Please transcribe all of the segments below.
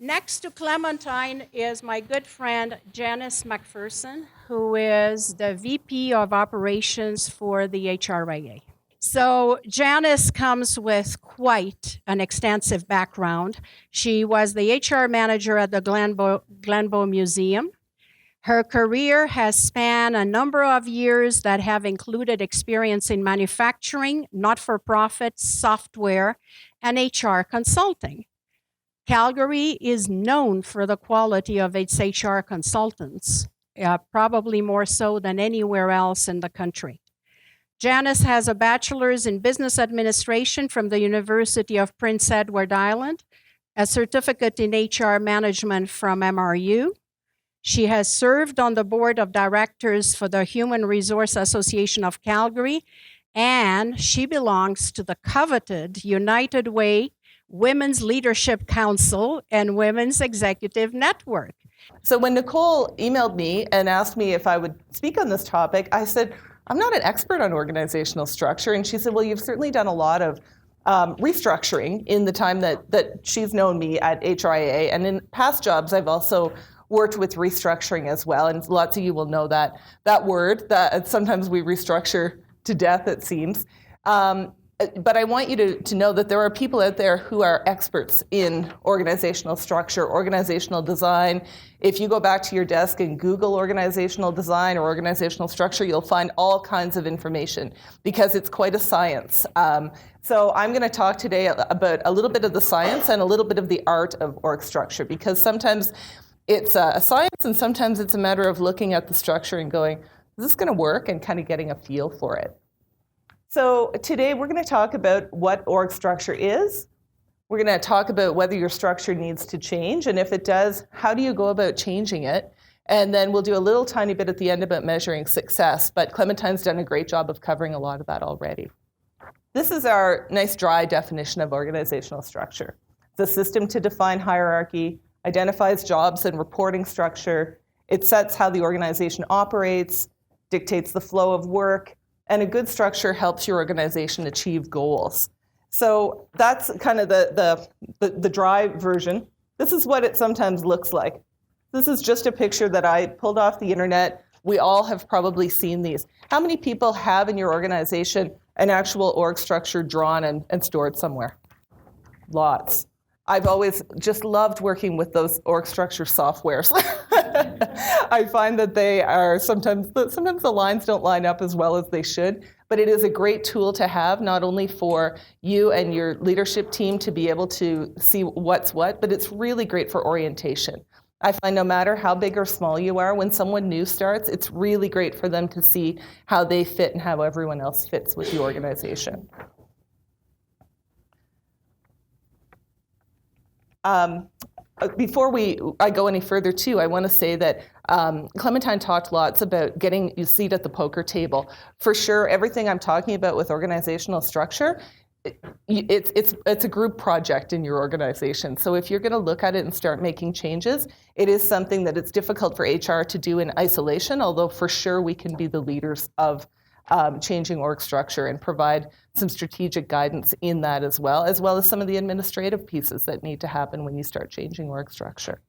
Next to Clementine is my good friend Janice MacPherson, who is the VP of Operations for the HRIA. So Janice comes with quite an extensive background. She was the HR manager at the Glenbow Museum. Her career has spanned a number of years that have included experience in manufacturing, not-for-profit, software, and HR consulting. Calgary is known for the quality of its HR consultants, probably more so than anywhere else in the country. Janice has a bachelor's in business administration from the University of Prince Edward Island, a certificate in HR management from MRU. She has served on the board of directors for the Human Resource Association of Calgary, and she belongs to the coveted United Way Women's Leadership Council and Women's Executive Network. So when Nicole emailed me and asked me if I would speak on this topic, I said, I'm not an expert on organizational structure. And she said, well, you've certainly done a lot of restructuring in the time that she's known me at HRIA. And in past jobs, I've also worked with restructuring as well. And lots of you will know that word, that sometimes we restructure to death, it seems. But I want you to know that there are people out there who are experts in organizational structure, organizational design. If you go back to your desk and Google organizational design or organizational structure, you'll find all kinds of information because it's quite a science. So I'm going to talk today about a little bit of the science and a little bit of the art of org structure, because sometimes it's a science and sometimes it's a matter of looking at the structure and going, is this going to work, and kind of getting a feel for it. So today we're going to talk about what org structure is. We're going to talk about whether your structure needs to change, and if it does, how do you go about changing it? And then we'll do a little tiny bit at the end about measuring success, but Clementine's done a great job of covering a lot of that already. This is our nice dry definition of organizational structure. It's a system to define hierarchy, identifies jobs and reporting structure. It sets how the organization operates, dictates the flow of work, and a good structure helps your organization achieve goals. So that's kind of the dry version. This is what it sometimes looks like. This is just a picture that I pulled off the internet. We all have probably seen these. How many people have in your organization an actual org structure drawn and stored somewhere? Lots. I've always just loved working with those org structure softwares. I find that they are sometimes the lines don't line up as well as they should, but it is a great tool to have, not only for you and your leadership team to be able to see what's what, but it's really great for orientation. I find no matter how big or small you are, when someone new starts, it's really great for them to see how they fit and how everyone else fits with the organization. Before I go any further too, I want to say that Clementine talked lots about getting a seat at the poker table. For sure, everything I'm talking about with organizational structure, it's a group project in your organization. So if you're going to look at it and start making changes, it is something that it's difficult for HR to do in isolation, although for sure we can be the leaders of changing org structure and provide some strategic guidance in that as well as some of the administrative pieces that need to happen when you start changing org structure.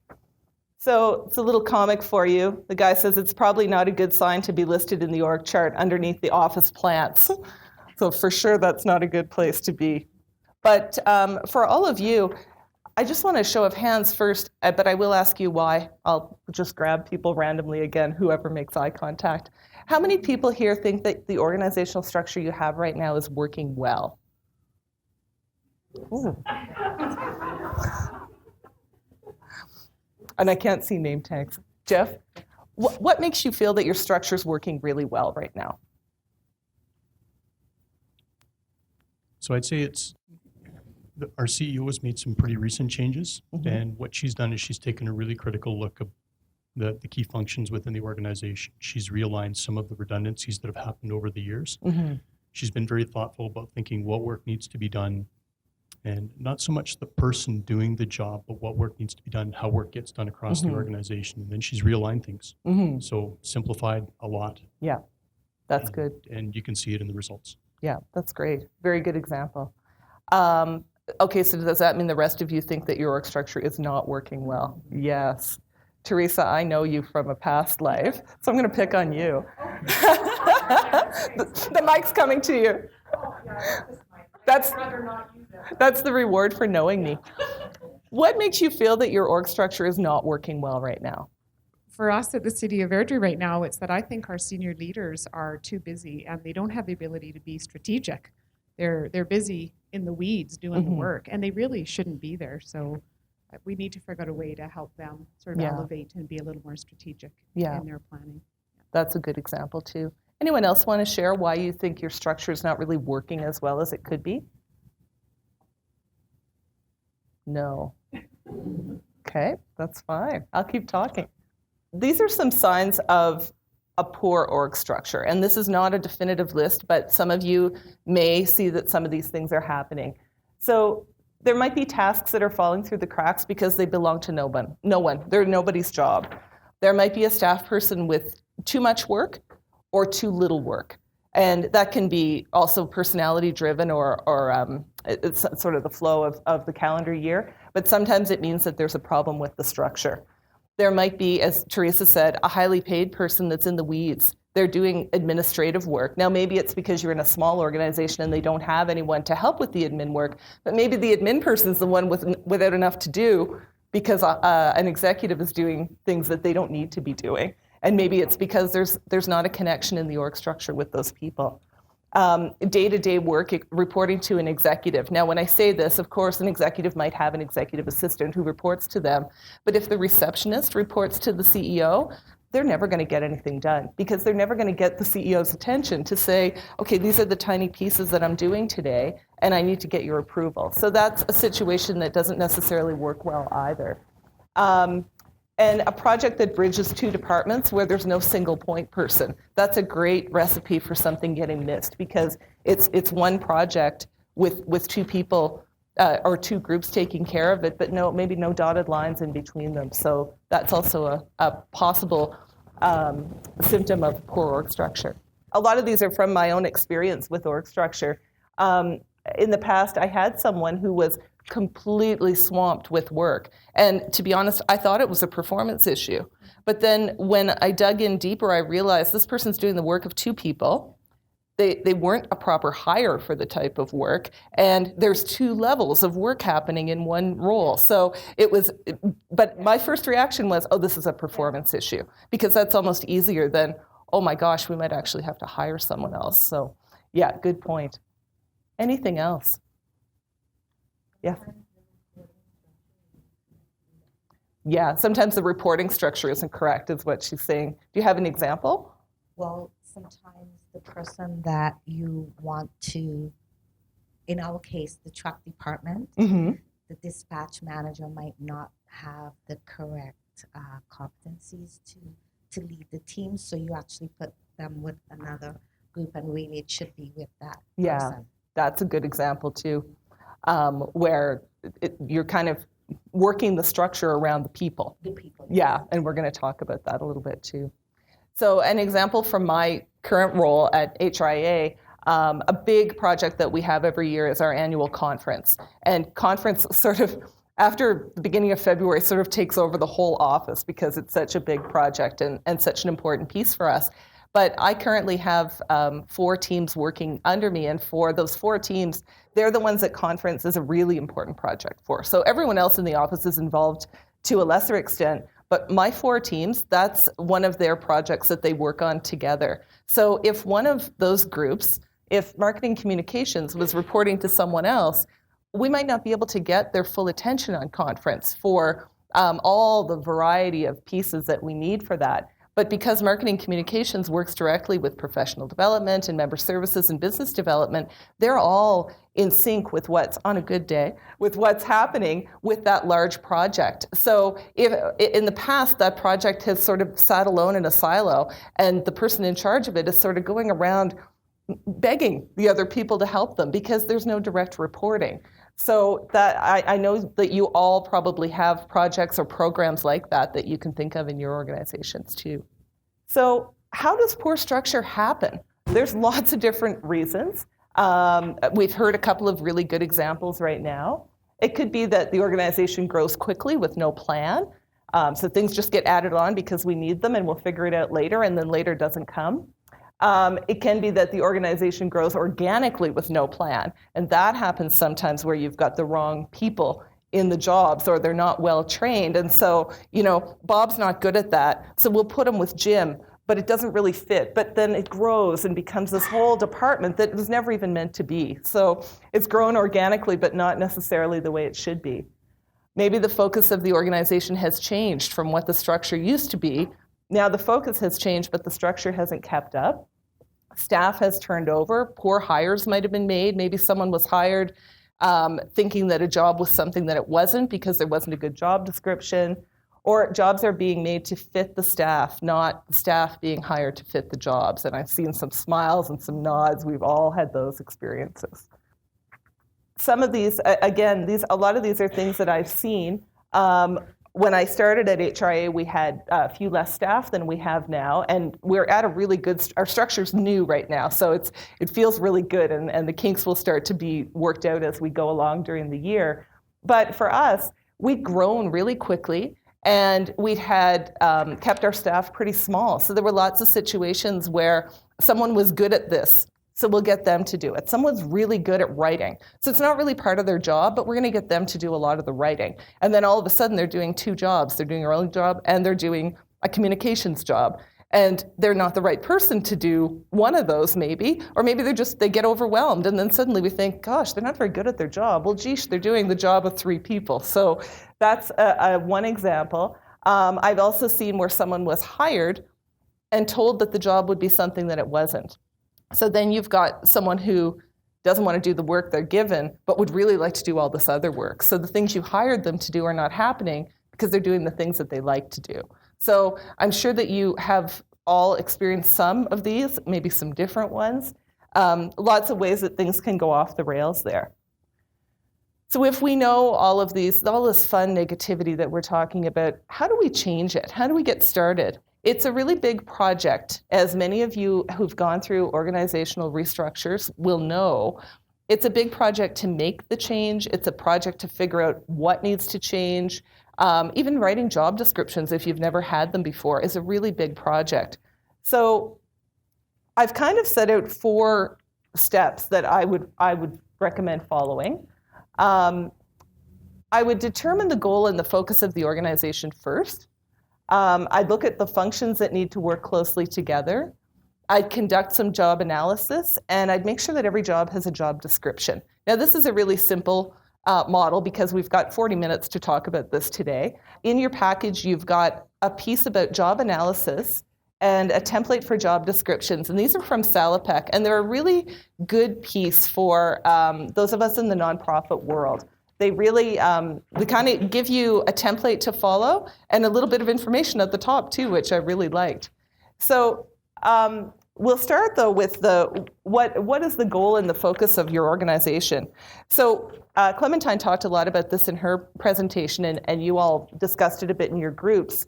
So it's a little comic for you. The guy says it's probably not a good sign to be listed in the org chart underneath the office plants. So for sure that's not a good place to be. But for all of you, I just want a show of hands first, but I will ask you why. I'll just grab people randomly again, whoever makes eye contact. How many people here think that the organizational structure you have right now is working well? Ooh. And I can't see name tags. Jeff, what makes you feel that your structure is working really well right now? So I'd say our CEO has made some pretty recent changes, and what she's done is she's taken a really critical look at the key functions within the organization. She's realigned some of the redundancies that have happened over the years. She's been very thoughtful about thinking what work needs to be done, and not so much the person doing the job, but what work needs to be done, how work gets done across the organization. And then she's realigned things. So simplified a lot. Yeah, that's good. And you can see it in the results. Yeah, that's great. Very good example. Okay, so does that mean the rest of you think that your org structure is not working well? Yes. Teresa, I know you from a past life, so I'm going to pick on you. The mic's coming to you. That's the reward for knowing me. What makes you feel that your org structure is not working well right now? For us at the City of Airdrie right now, it's that I think our senior leaders are too busy and they don't have the ability to be strategic. They're busy in the weeds doing the work, and they really shouldn't be there. So we need to figure out a way to help them sort of elevate and be a little more strategic in their planning. That's a good example too. Anyone else want to share why you think your structure is not really working as well as it could be? No. Okay, that's fine. I'll keep talking. These are some signs of a poor org structure, and this is not a definitive list, but some of you may see that some of these things are happening. So there might be tasks that are falling through the cracks because they belong to no one. They're nobody's job. There might be a staff person with too much work or too little work. And that can be also personality driven or it's sort of the flow of the calendar year. But sometimes it means that there's a problem with the structure. There might be, as Teresa said, a highly paid person that's in the weeds. They're doing administrative work. Now, maybe it's because you're in a small organization and they don't have anyone to help with the admin work, but maybe the admin person's the one without enough to do because an executive is doing things that they don't need to be doing. And maybe it's because there's not a connection in the org structure with those people. Day-to-day work, reporting to an executive. Now, when I say this, of course, an executive might have an executive assistant who reports to them. But if the receptionist reports to the CEO, they're never going to get anything done because they're never going to get the CEO's attention to say, okay, these are the tiny pieces that I'm doing today, and I need to get your approval. So that's a situation that doesn't necessarily work well either. And a project that bridges two departments where there's no single point person. That's a great recipe for something getting missed because it's one project with two people or two groups taking care of it, but maybe no dotted lines in between them. So that's also a possible symptom of poor org structure. A lot of these are from my own experience with org structure. In the past, I had someone who was completely swamped with work. And to be honest, I thought it was a performance issue. But then when I dug in deeper, I realized this person's doing the work of two people. They weren't a proper hire for the type of work. And there's two levels of work happening in one role. So but my first reaction was, oh, this is a performance issue. Because that's almost easier than, oh my gosh, we might actually have to hire someone else. So yeah, good point. Anything else? Yeah. Yeah, sometimes the reporting structure isn't correct, is what she's saying. Do you have an example? Well, sometimes the person that you want to, in our case, the truck department, the dispatch manager might not have the correct competencies to lead the team, so you actually put them with another group, and really it should be with that person. That's a good example too. Where you're kind of working the structure around the people. Yeah, and we're going to talk about that a little bit too. So an example from my current role at HRIA, a big project that we have every year is our annual conference. And conference sort of, after the beginning of February, sort of takes over the whole office because it's such a big project and such an important piece for us. But I currently have 4 teams working under me, and for those 4 teams, they're the ones that conference is a really important project for. So everyone else in the office is involved to a lesser extent, but my 4 teams, that's one of their projects that they work on together. So if one of those groups, if marketing communications was reporting to someone else, we might not be able to get their full attention on conference for all the variety of pieces that we need for that. But because marketing communications works directly with professional development and member services and business development, they're all in sync with what's, on a good day, with what's happening with that large project. So if in the past that project has sort of sat alone in a silo and the person in charge of it is sort of going around begging the other people to help them because there's no direct reporting. So that I know that you all probably have projects or programs like that you can think of in your organizations too. So how does poor structure happen? There's lots of different reasons. We've heard a couple of really good examples right now. It could be that the organization grows quickly with no plan. So things just get added on because we need them and we'll figure it out later, and then later doesn't come. It can be that the organization grows organically with no plan. And that happens sometimes where you've got the wrong people in the jobs or they're not well trained. And so, Bob's not good at that. So we'll put him with Jim, but it doesn't really fit. But then it grows and becomes this whole department that was never even meant to be. So it's grown organically, but not necessarily the way it should be. Maybe the focus of the organization has changed from what the structure used to be. Now the focus has changed, but the structure hasn't kept up. Staff has turned over. Poor hires might have been made. Maybe someone was hired thinking that a job was something that it wasn't because there wasn't a good job description. Or jobs are being made to fit the staff, not the staff being hired to fit the jobs. And I've seen some smiles and some nods. We've all had those experiences. Some of these, again, a lot of these are things that I've seen. When I started at HRA, we had a few less staff than we have now, and we're at a really good, our structure's new right now, so it feels really good, and the kinks will start to be worked out as we go along during the year. But for us, we'd grown really quickly, and we'd had kept our staff pretty small. So there were lots of situations where someone was good at this, so we'll get them to do it. Someone's really good at writing. So it's not really part of their job, but we're going to get them to do a lot of the writing. And then all of a sudden they're doing two jobs. They're doing their own job and they're doing a communications job. And they're not the right person to do one of those maybe, or maybe they get overwhelmed. And then suddenly we think, gosh, they're not very good at their job. Well, geesh, they're doing the job of 3 people. So that's one example. I've also seen where someone was hired and told that the job would be something that it wasn't. So then you've got someone who doesn't want to do the work they're given, but would really like to do all this other work. So the things you hired them to do are not happening because they're doing the things that they like to do. So I'm sure that you have all experienced some of these, maybe some different ones. Lots of ways that things can go off the rails there. So if we know all of these, all this fun negativity that we're talking about, how do we change it? How do we get started? It's a really big project, as many of you who've gone through organizational restructures will know. It's a big project to make the change. It's a project to figure out what needs to change. Even writing job descriptions, if you've never had them before, is a really big project. So I've kind of set out 4 steps that I would recommend following. I would determine the goal and the focus of the organization first. I'd look at the functions that need to work closely together. I'd conduct some job analysis, and I'd make sure that every job has a job description. Now, this is a really simple model because we've got 40 minutes to talk about this today. In your package, you've got a piece about job analysis and a template for job descriptions. And these are from Salopec, and they're a really good piece for those of us in the nonprofit world. They really, they kind of give you a template to follow and a little bit of information at the top too, which I really liked. So we'll start though with what is the goal and the focus of your organization. So Clementine talked a lot about this in her presentation, and you all discussed it a bit in your groups.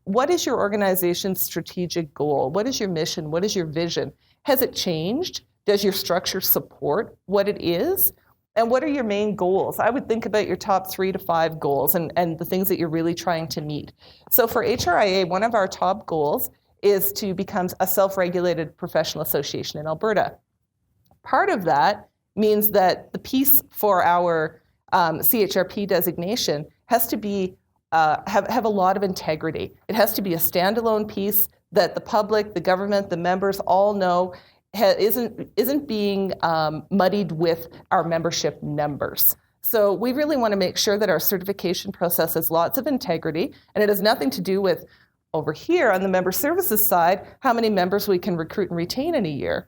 What is your organization's strategic goal? What is your mission? What is your vision? Has it changed? Does your structure support what it is? And what are your main goals? I would think about your top 3 to 5 goals and the things that you're really trying to meet. So for HRIA, one of our top goals is to become a self-regulated professional association in Alberta. Part of that means that the piece for our CHRP designation has to be have a lot of integrity. It has to be a standalone piece that the public, the government, the members all know isn't being muddied with our membership numbers. So we really want to make sure that our certification process has lots of integrity, and it has nothing to do with, over here on the member services side, how many members we can recruit and retain in a year.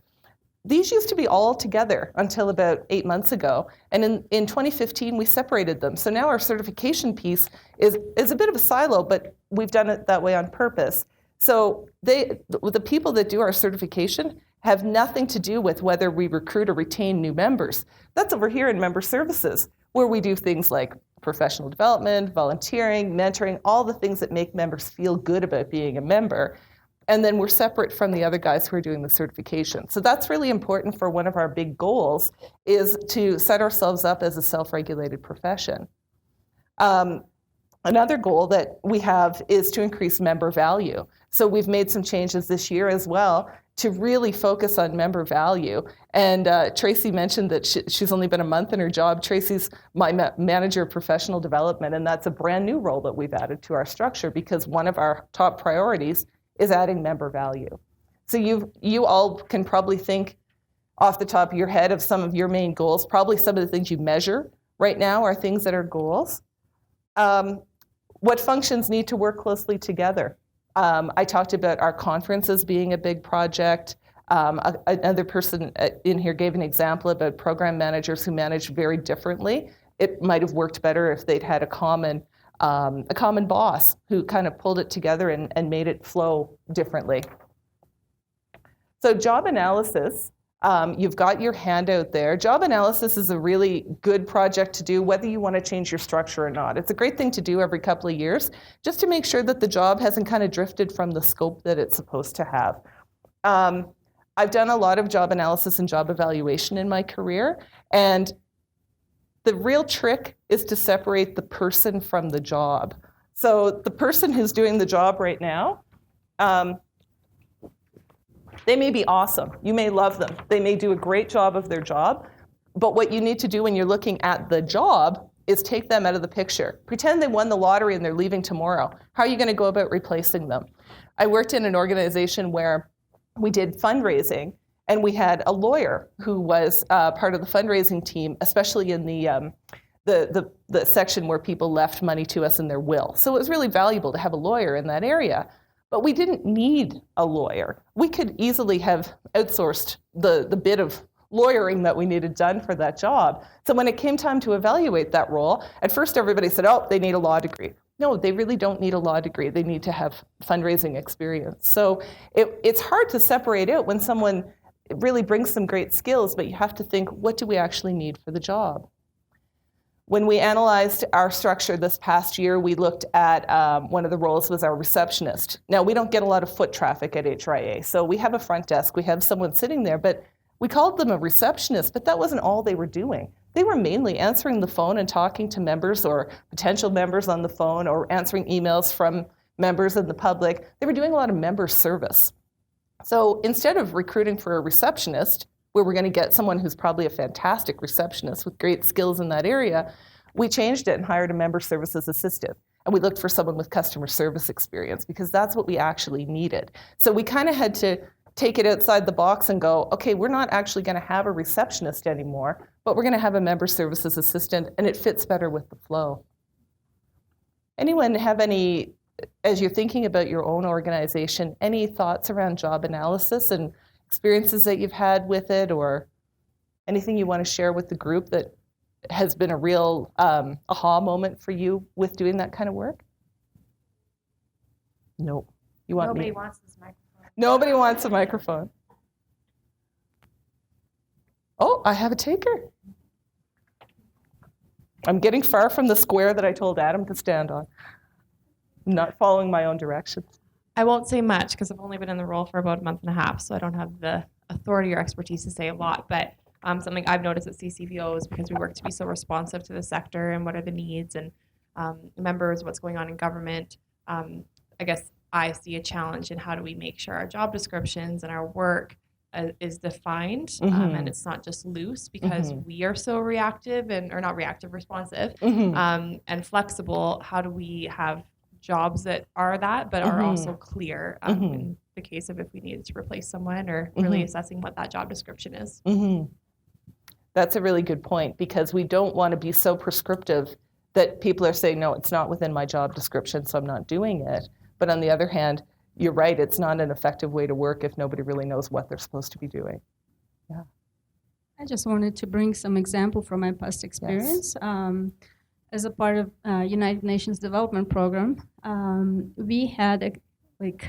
These used to be all together until about 8 months ago, and in 2015 we separated them. So now our certification piece is a bit of a silo, but we've done it that way on purpose. So the people that do our certification have nothing to do with whether we recruit or retain new members. That's over here in member services, where we do things like professional development, volunteering, mentoring, all the things that make members feel good about being a member. And then we're separate from the other guys who are doing the certification. So that's really important for one of our big goals, is to set ourselves up as a self-regulated profession. Another goal that we have is to increase member value. So we've made some changes this year as well to really focus on member value. And Tracy mentioned that she's only been a month in her job. Tracy's my manager of professional development, and that's a brand new role that we've added to our structure because one of our top priorities is adding member value. So you all can probably think off the top of your head of some of your main goals. Probably some of the things you measure right now are things that are goals. What functions need to work closely together? I talked about our conferences being a big project. Another person in here gave an example about program managers who managed very differently. It might have worked better if they'd had a common boss who kind of pulled it together and made it flow differently. So job analysis, you've got your handout there. Job analysis is a really good project to do whether you want to change your structure or not. It's a great thing to do every couple of years just to make sure that the job hasn't kind of drifted from the scope that it's supposed to have. I've done a lot of job analysis and job evaluation in my career, and the real trick is to separate the person from the job. So the person who's doing the job right now, they may be awesome. You may love them. They may do a great job of their job. But what you need to do when you're looking at the job is take them out of the picture. Pretend they won the lottery and they're leaving tomorrow. How are you going to go about replacing them? I worked in an organization where we did fundraising, and we had a lawyer who was part of the fundraising team, especially in the section where people left money to us in their will. So it was really valuable to have a lawyer in that area. But we didn't need a lawyer. We could easily have outsourced the bit of lawyering that we needed done for that job. So when it came time to evaluate that role, at first everybody said, oh, they need a law degree. No, they really don't need a law degree. They need to have fundraising experience. So it's hard to separate out when someone really brings some great skills, but you have to think, what do we actually need for the job? When we analyzed our structure this past year, we looked at one of the roles was our receptionist. Now, we don't get a lot of foot traffic at HRIA, so we have a front desk, we have someone sitting there, but we called them a receptionist, but that wasn't all they were doing. They were mainly answering the phone and talking to members or potential members on the phone or answering emails from members of the public. They were doing a lot of member service. So instead of recruiting for a receptionist, where we're going to get someone who's probably a fantastic receptionist with great skills in that area, we changed it and hired a member services assistant. And we looked for someone with customer service experience because that's what we actually needed. So we kind of had to take it outside the box and go, okay, we're not actually going to have a receptionist anymore, but we're going to have a member services assistant, and it fits better with the flow. Anyone have any, as you're thinking about your own organization, any thoughts around job analysis and experiences that you've had with it, or anything you want to share with the group that has been a real aha moment for you with doing that kind of work? Nope. You want Nobody me? wants this microphone. Nobody wants a microphone. Oh, I have a taker. I'm getting far from the square that I told Adam to stand on. I'm not following my own directions. I won't say much because I've only been in the role for about a month and a half, so I don't have the authority or expertise to say a lot. But something I've noticed at CCVO is because we work to be so responsive to the sector and what are the needs and members, what's going on in government. I guess I see a challenge in how do we make sure our job descriptions and our work is defined and it's not just loose because we are so reactive or not reactive, responsive and flexible. How do we have jobs that are that but are also clear in the case of if we needed to replace someone or really assessing what that job description is? That's a really good point, because we don't want to be so prescriptive that people are saying, no, it's not within my job description, so I'm not doing it. But on the other hand, you're right, it's not an effective way to work if nobody really knows what they're supposed to be doing. Yeah. I just wanted to bring some example from my past experience. As a part of United Nations Development Program, we had like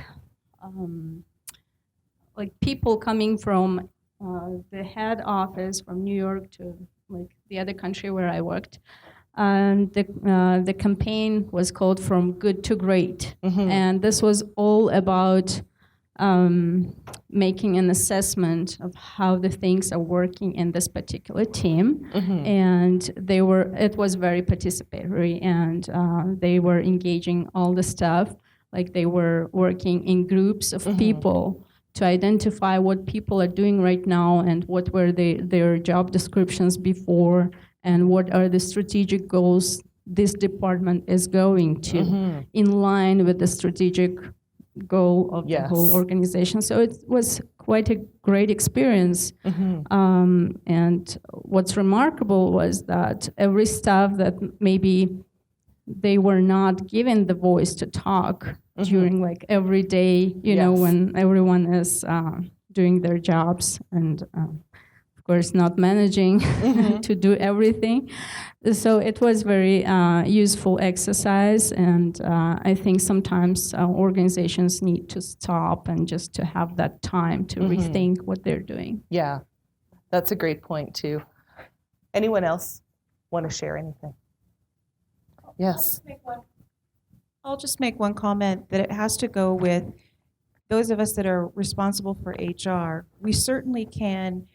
people coming from the head office from New York to like the other country where I worked. And the campaign was called From Good to Great. And this was all about making an assessment of how the things are working in this particular team, and it was very participatory, and they were engaging all the staff, like they were working in groups of people to identify what people are doing right now and what were their job descriptions before, and what are the strategic goals this department is going to, in line with the strategic goal of the whole organization. So it was quite a great experience. And what's remarkable was that every staff that maybe they were not given the voice to talk during like every day, you know, when everyone is doing their jobs and of course not managing to do everything. So it was very useful exercise, and I think sometimes organizations need to stop and just to have that time to rethink what they're doing. Yeah, that's a great point too. Anyone else want to share anything? Yes. I'll just make one comment that it has to go with those of us that are responsible for HR. We certainly can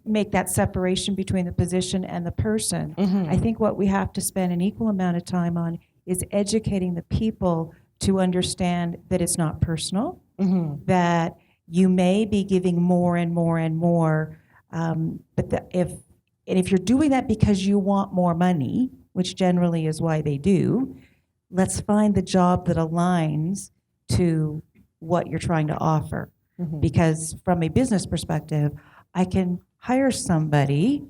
make that separation between the position and the person. I think what we have to spend an equal amount of time on is educating the people to understand that it's not personal, that you may be giving more and more and more, but if you're doing that because you want more money, which generally is why they do, let's find the job that aligns to what you're trying to offer. Because from a business perspective, I can hire somebody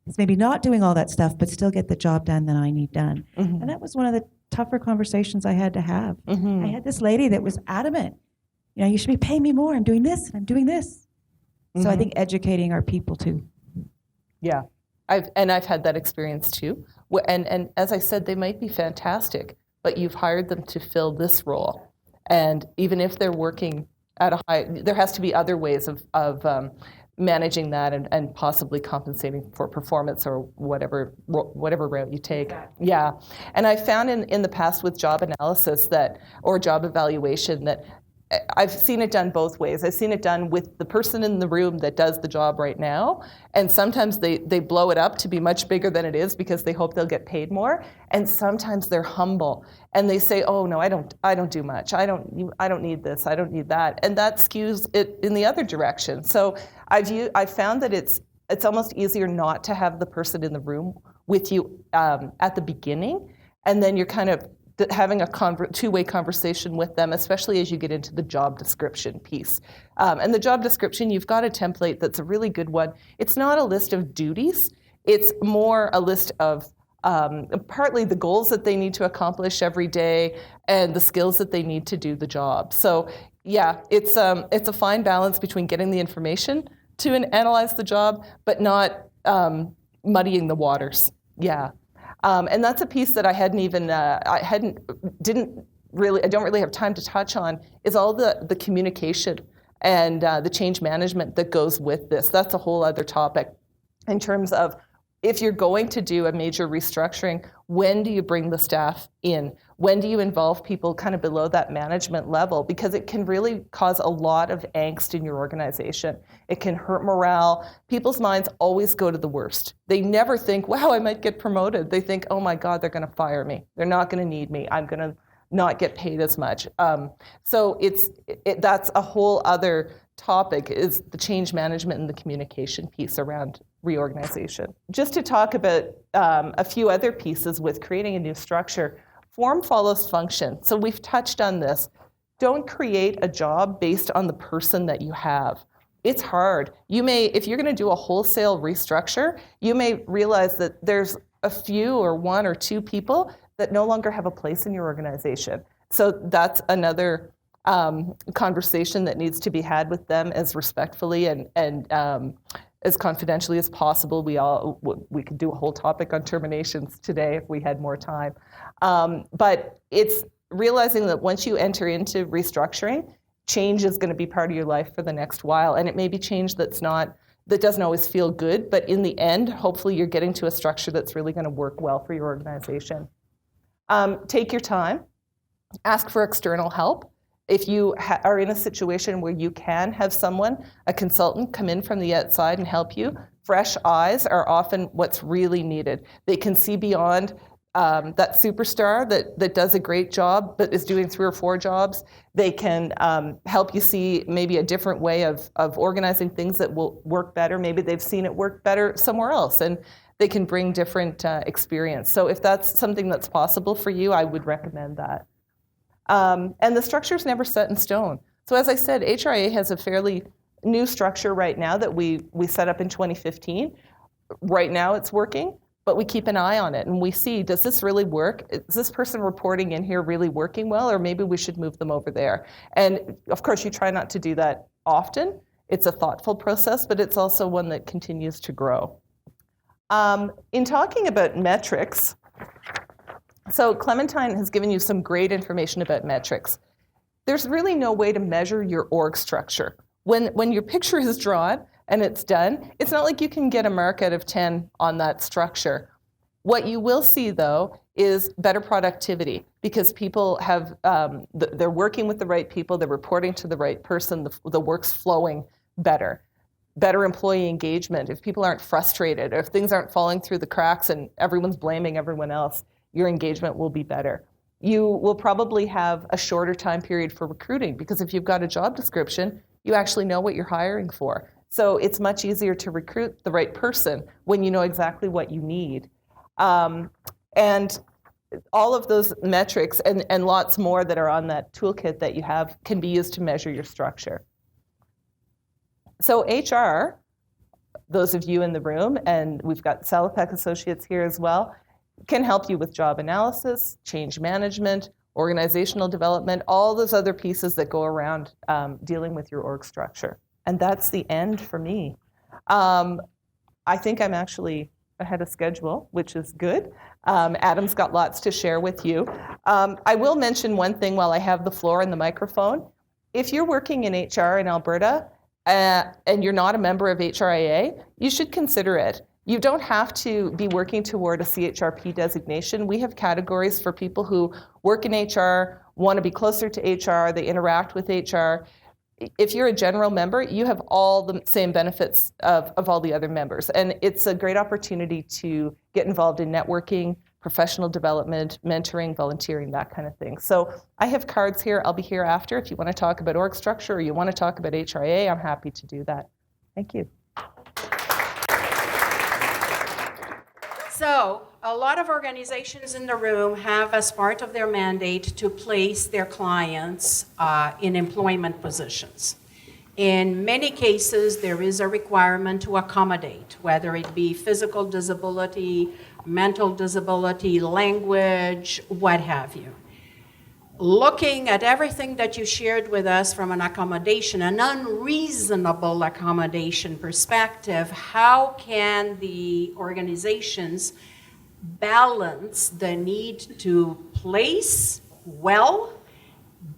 that's maybe not doing all that stuff, but still get the job done that I need done. And that was one of the tougher conversations I had to have. I had this lady that was adamant, you know, you should be paying me more. I'm doing this and I'm doing this. So I think educating our people too. Yeah, I've had that experience too. And as I said, they might be fantastic, but you've hired them to fill this role. And even if they're working at a high, there has to be other ways of managing that and possibly compensating for performance or whatever route you take. Yeah, and I found in the past with job analysis or job evaluation that I've seen it done both ways. I've seen it done with the person in the room that does the job right now, and sometimes they blow it up to be much bigger than it is because they hope they'll get paid more. And sometimes they're humble and they say, "Oh no, I don't do much. I don't need this. I don't need that," and that skews it in the other direction. So I've found that it's almost easier not to have the person in the room with you at the beginning, and then you're kind of having a two-way conversation with them, especially as you get into the job description piece. And the job description, you've got a template that's a really good one. It's not a list of duties. It's more a list of partly the goals that they need to accomplish every day and the skills that they need to do the job. So yeah, it's a fine balance between getting the information to analyze the job, but not muddying the waters. Yeah. And that's a piece that I don't really have time to touch on, is all the communication and the change management that goes with this. That's a whole other topic in terms of if you're going to do a major restructuring, when do you bring the staff in? When do you involve people kind of below that management level? Because it can really cause a lot of angst in your organization. It can hurt morale. People's minds always go to the worst. They never think, wow, I might get promoted. They think, oh my God, they're going to fire me. They're not going to need me. I'm going to not get paid as much. So that's a whole other topic, is the change management and the communication piece around reorganization. Just to talk about a few other pieces with creating a new structure, form follows function. So we've touched on this. Don't create a job based on the person that you have. It's hard. If you're going to do a wholesale restructure, you may realize that there's a few or one or two people that no longer have a place in your organization. So that's another conversation that needs to be had with them as respectfully and as confidentially as possible. We could do a whole topic on terminations today if we had more time. But it's realizing that once you enter into restructuring, change is going to be part of your life for the next while, and it may be change that doesn't always feel good, but in the end, hopefully you're getting to a structure that's really going to work well for your organization. Take your time, ask for external help. If you are in a situation where you can have someone, a consultant, come in from the outside and help you, fresh eyes are often what's really needed. They can see beyond that superstar that does a great job but is doing 3 or 4 jobs. They can help you see maybe a different way of organizing things that will work better. Maybe they've seen it work better somewhere else, and they can bring different experience. So if that's something that's possible for you, I would recommend that. And the structure's never set in stone. So as I said, HRA has a fairly new structure right now that we set up in 2015. Right now it's working, but we keep an eye on it and we see, does this really work? Is this person reporting in here really working well, or maybe we should move them over there? And of course, you try not to do that often. It's a thoughtful process, but it's also one that continues to grow. In talking about metrics, so Clementine has given you some great information about metrics. There's really no way to measure your org structure. When your picture is drawn and it's done, it's not like you can get a mark out of 10 on that structure. What you will see, though, is better productivity because people have, they're working with the right people, they're reporting to the right person, the work's flowing better. Better employee engagement. If people aren't frustrated, or if things aren't falling through the cracks and everyone's blaming everyone else, your engagement will be better. You will probably have a shorter time period for recruiting because if you've got a job description, you actually know what you're hiring for. So it's much easier to recruit the right person when you know exactly what you need. And all of those metrics and lots more that are on that toolkit that you have can be used to measure your structure. So HR, those of you in the room, and we've got Salopek Associates here as well, can help you with job analysis, change management, organizational development, all those other pieces that go around dealing with your org structure. And that's the end for me. I think I'm actually ahead of schedule, which is good. Adam's got lots to share with you. I will mention one thing while I have the floor and the microphone. If you're working in HR in Alberta and you're not a member of HRIA, you should consider it. You don't have to be working toward a CHRP designation. We have categories for people who work in HR, want to be closer to HR, they interact with HR. If you're a general member, you have all the same benefits of all the other members. And it's a great opportunity to get involved in networking, professional development, mentoring, volunteering, that kind of thing. So I have cards here. I'll be here after. If you want to talk about org structure or you want to talk about HRIA, I'm happy to do that. Thank you. So a lot of organizations in the room have as part of their mandate to place their clients in employment positions. In many cases, there is a requirement to accommodate, whether it be physical disability, mental disability, language, what have you. Looking at everything that you shared with us from an accommodation, an unreasonable accommodation perspective, how can the organizations balance the need to place well,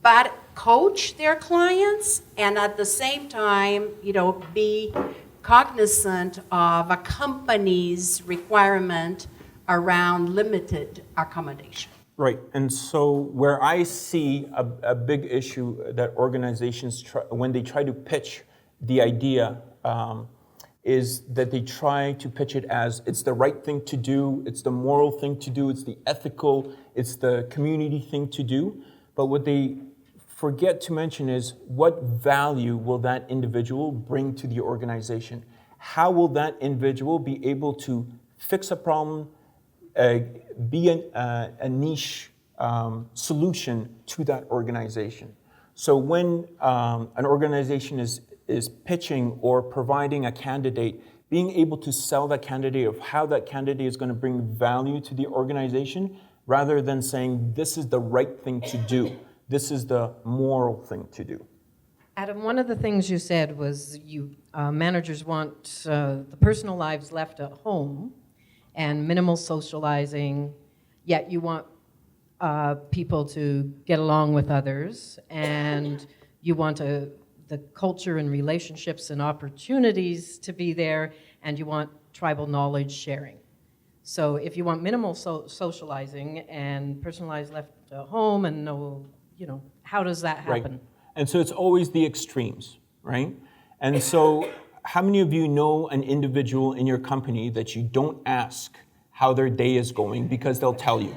but coach their clients, and at the same time, be cognizant of a company's requirement around limited accommodation? Right, and so where I see a big issue that organizations, when they try to pitch the idea, is that they try to pitch it as it's the right thing to do, it's the moral thing to do, it's the ethical, it's the community thing to do. But what they forget to mention is what value will that individual bring to the organization? How will that individual be able to fix a problem, be a niche solution to that organization? So when an organization is pitching or providing a candidate, being able to sell that candidate of how that candidate is going to bring value to the organization, rather than saying this is the right thing to do, this is the moral thing to do. Adam, one of the things you said was managers want the personal lives left at home and minimal socializing, yet you want people to get along with others, and you want the culture and relationships and opportunities to be there, and you want tribal knowledge sharing. So if you want minimal socializing and personal lives left at home and no how does that happen? Right. And so it's always the extremes, right? And so how many of you know an individual in your company that you don't ask how their day is going because they'll tell you,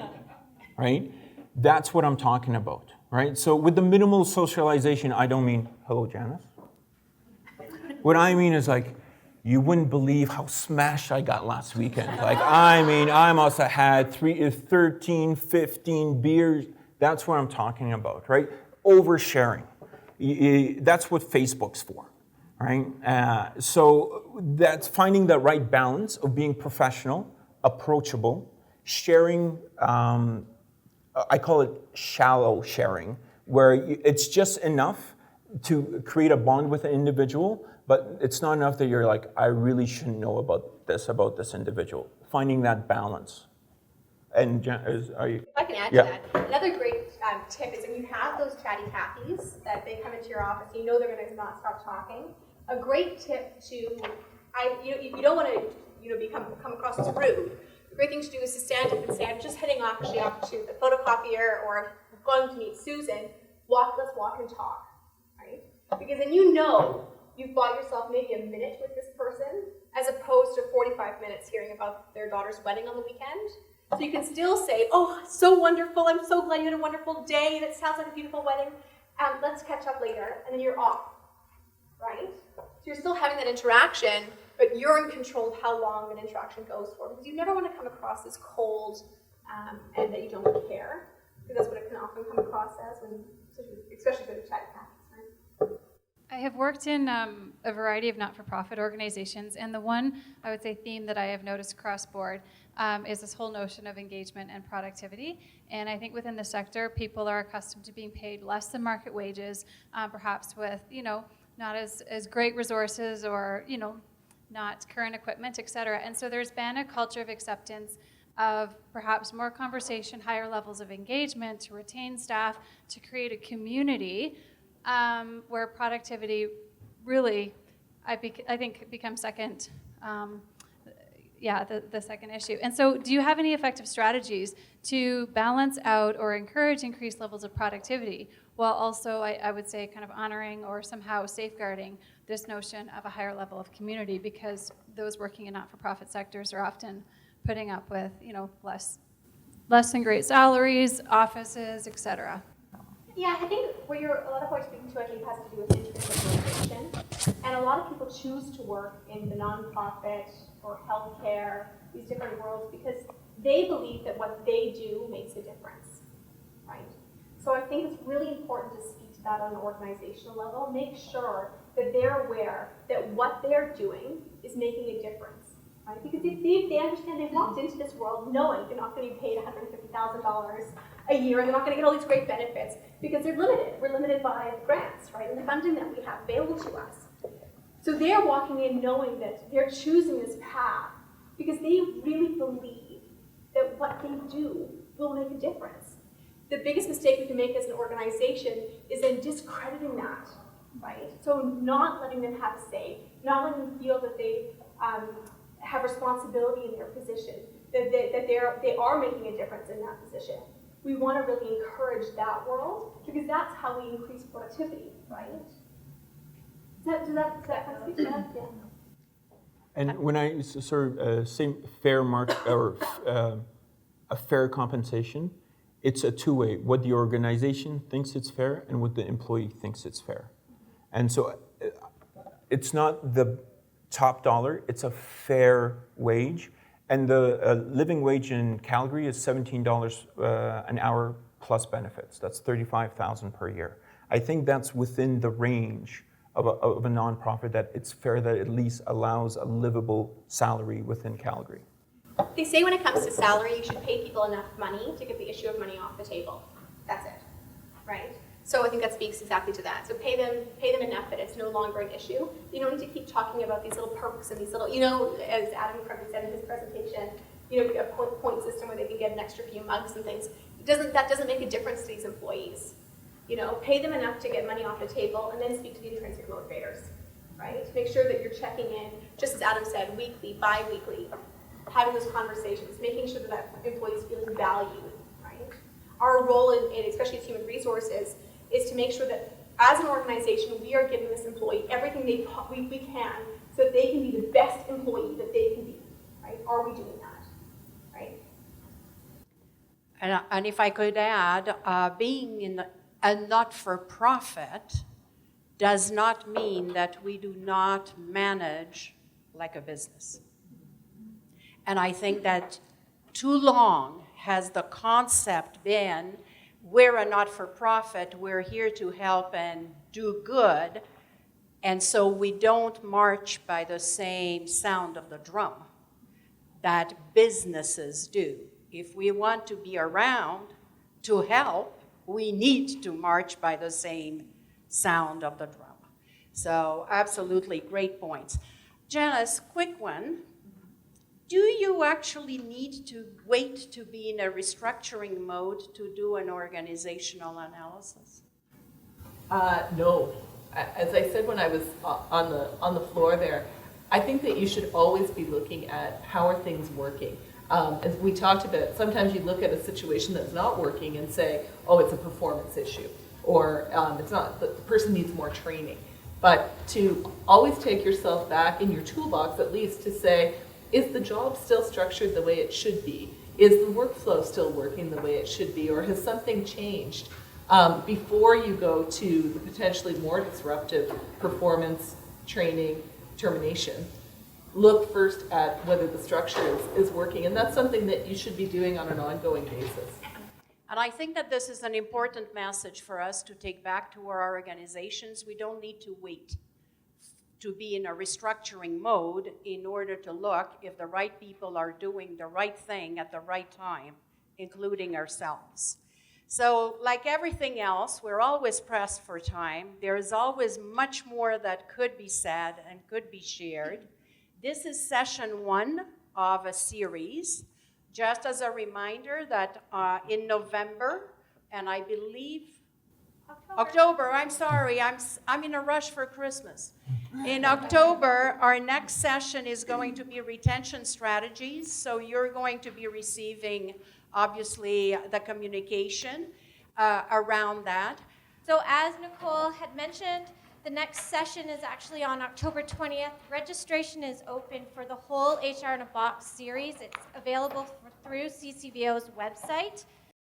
right? That's what I'm talking about, right? So with the minimal socialization, I don't mean, hello, Janice. What I mean is like, you wouldn't believe how smashed I got last weekend. Like, I mean, I must have had 13, 15 beers. That's what I'm talking about, right? Oversharing. That's what Facebook's for, right? So that's finding the right balance of being professional, approachable, sharing, I call it shallow sharing, where it's just enough to create a bond with an individual, but it's not enough that you're like, I really shouldn't know about this individual. Finding that balance. And are you? If I can add Yeah. to that, another great tip is when you have those chatty Cathy's that they come into your office, you know they're going to not stop talking. A great tip to, you don't want to come across as rude. The great thing to do is to stand up and say, I'm just heading off to the photocopier, or I'm going to meet Susan. Let's walk and talk, right? Because then you know you've bought yourself maybe a minute with this person, as opposed to 45 minutes hearing about their daughter's wedding on the weekend. So you can still say, oh, so wonderful, I'm so glad you had a wonderful day, that sounds like a beautiful wedding, let's catch up later, and then you're off, right? So you're still having that interaction, but you're in control of how long an interaction goes for, because you never want to come across as cold and that you don't care, because that's what it can often come across as, especially for the chat practice, right? I have worked in a variety of not-for-profit organizations, and the one, I would say, theme that I have noticed across-board is this whole notion of engagement and productivity. And I think within the sector, people are accustomed to being paid less than market wages, perhaps with, not as great resources or, not current equipment, et cetera. And so there's been a culture of acceptance of perhaps more conversation, higher levels of engagement to retain staff, to create a community where productivity really, I think, becomes second, the second issue. And so do you have any effective strategies to balance out or encourage increased levels of productivity while also, I would say, kind of honoring or somehow safeguarding this notion of a higher level of community, because those working in not-for-profit sectors are often putting up with, less than great salaries, offices, et cetera. Yeah, I think a lot of what you're speaking to, I think, has to do with intrinsic motivation. And a lot of people choose to work in the nonprofit or healthcare, these different worlds, because they believe that what they do makes a difference, right? So I think it's really important to speak to that on an organizational level. Make sure that they're aware that what they're doing is making a difference, right? Because if they understand, they've walked into this world knowing they're not going to be paid $150,000 a year, and they're not going to get all these great benefits because they're limited. We're limited by grants, right, and the funding that we have available to us. So they're walking in knowing that they're choosing this path because they really believe that what they do will make a difference. The biggest mistake we can make as an organization is in discrediting that, right? So not letting them have a say, not letting them feel that they have responsibility in their position, that they are making a difference in that position. We want to really encourage that world because that's how we increase productivity, right? Does that kind of speak to that? Yeah. And when I sort of say fair market or a fair compensation, it's a two-way. What the organization thinks it's fair and what the employee thinks it's fair. And so it's not the top dollar, it's a fair wage. And the living wage in Calgary is $17 an hour plus benefits. That's $35,000 per year. I think that's within the range of a nonprofit that it's fair that at least allows a livable salary within Calgary. They say when it comes to salary, you should pay people enough money to get the issue of money off the table. That's it, right? So I think that speaks exactly to that. So pay them enough that it's no longer an issue. You don't need to keep talking about these little perks and these little, as Adam correctly said in his presentation, a point system where they can get an extra few mugs and things. That doesn't make a difference to these employees. Pay them enough to get money off the table and then speak to the intrinsic motivators, right? Make sure that you're checking in, just as Adam said, weekly, bi-weekly, having those conversations, making sure that employees feeling valued, right? Our role in especially as human resources, is to make sure that as an organization, we are giving this employee everything we can so that they can be the best employee that they can be, right? Are we doing that, right? And if I could add, being in a not-for-profit does not mean that we do not manage like a business. And I think that too long has the concept been, we're a not-for-profit, we're here to help and do good, and so we don't march by the same sound of the drum that businesses do. If we want to be around to help, we need to march by the same sound of the drum. So absolutely great points. Janice, quick one. Do you actually need to wait to be in a restructuring mode to do an organizational analysis? No. As I said when I was on the floor there, I think that you should always be looking at how are things working. As we talked about, sometimes you look at a situation that's not working and say, oh, it's a performance issue, or it's not, the person needs more training. But to always take yourself back in your toolbox, at least, to say, is the job still structured the way it should be? Is the workflow still working the way it should be, or has something changed? Before you go to the potentially more disruptive performance, training, termination, look first at whether the structure is working. And that's something that you should be doing on an ongoing basis. And I think that this is an important message for us to take back to our organizations. We don't need to wait to be in a restructuring mode in order to look if the right people are doing the right thing at the right time, including ourselves. So like everything else, we're always pressed for time. There is always much more that could be said and could be shared. This is session 1 of a series. Just as a reminder that in November, and I believe October, I'm sorry, I'm in a rush for Christmas. In October, our next session is going to be retention strategies. So you're going to be receiving, obviously, the communication around that. So as Nicole had mentioned, the next session is actually on October 20th. Registration is open for the whole HR in a Box series. It's available through CCVO's website.